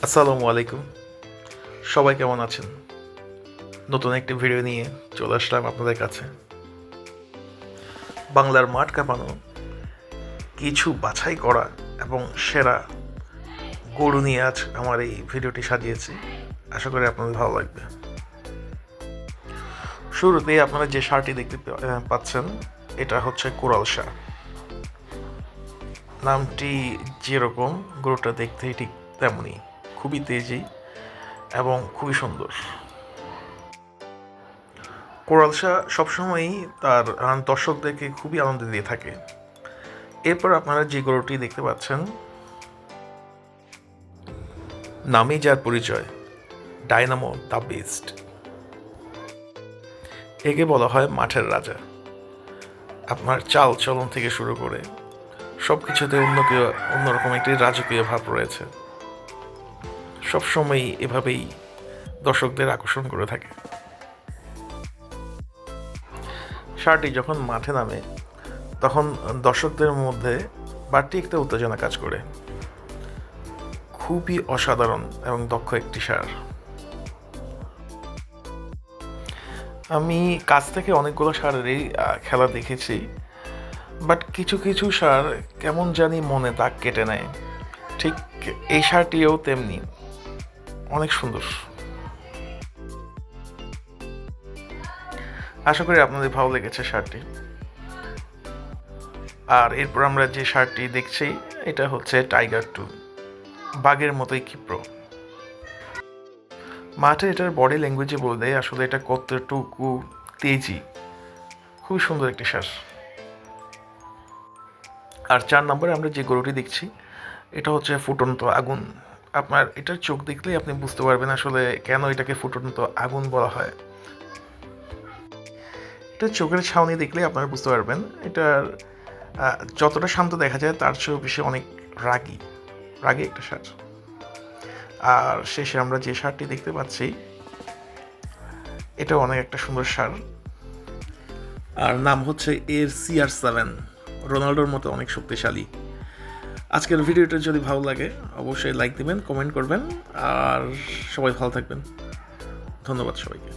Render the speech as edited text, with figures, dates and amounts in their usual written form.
আসসালামু আলাইকুম। সবাই কেমন আছেন? নতুন একটি ভিডিও নিয়ে চলে আসলাম আপনাদের কাছে। বাংলার মাঠ কাঁপানো কিছু বাছাই করা এবং সেরা গরু নিয়ে আজ আমার এই ভিডিওটি সাজিয়েছি। আশা করি আপনাদের ভালো লাগবে। শুরুতেই আপনারা যে ষাঁড়টি দেখতে পাচ্ছেন এটা হচ্ছে কোরাল ষাঁড়। নামটি যেরকম গরুটা দেখতেই ঠিক তেমনই, খুবই তেজি এবং খুবই সুন্দর। কোরাল ষাঁড় সবসময়ই তার দর্শকদেরকে খুবই আনন্দ দিয়ে থাকে। এরপর আপনারা যে গরুটি দেখতে পাচ্ছেন নামেই যার পরিচয়, ডায়নামো দ্য বেস্ট। একে বলা হয় মাঠের রাজা। আপনার চাল চলন থেকে শুরু করে সব কিছুতে অন্যরকম একটি রাজকীয় ভাব রয়েছে। সবসময়ই এভাবেই দর্শকদের আকর্ষণ করে থাকে। ষাঁড়টি যখন মাঠে নামে তখন দর্শকদের মধ্যে বাড়তি একটা উত্তেজনা কাজ করে। খুবই অসাধারণ এবং দক্ষ একটি ষাঁড়। আমি কাছ থেকে অনেকগুলো ষাঁড়েরই খেলা দেখেছি, বাট কিছু কিছু ষাঁড় কেমন জানি মনে দাগ কেটে নেয়। ঠিক এই ষাঁড়টিও তেমনি অনেক সুন্দর। আশা করি আপনাদের ভালো লেগেছে ষাঁড়টি। আর এরপর আমরা যে ষাঁড়টি দেখছি এটা হচ্ছে টাইগার 2, বাঘের মতোই ক্ষিপ্র। মাঠে এটার বডি ল্যাঙ্গুয়েজে বলতে আসলে এটা কতটুকু তেজি। খুবই সুন্দর একটি ষাঁড়। আর 4 নম্বরে আমরা যে গরুটি দেখছি এটা হচ্ছে ফুটন্ত আগুন। আপনার এটার চোখ দেখলেই আপনি বুঝতে পারবেন আসলে কেন এটাকে ফুটন্ত আগুন বলা হয়। এটা চোখের ছাউনি দেখলেই আপনারা বুঝতে পারবেন এটার যতটা শান্ত দেখা যায় তার চেয়েও বেশি অনেক রাগী একটা ষাঁড়। আর শেষে আমরা যে ষাঁড়টি দেখতে পাচ্ছি এটা অনেক একটা সুন্দর ষাঁড়। আর নাম হচ্ছে এর CR7, রোনাল্ডোর মতো অনেক শক্তিশালী। আজকের ভিডিওটা যদি ভালো লাগে অবশ্যই লাইক দিবেন, কমেন্ট করবেন, আর সবাই ভালো থাকবেন। ধন্যবাদ সবাইকে।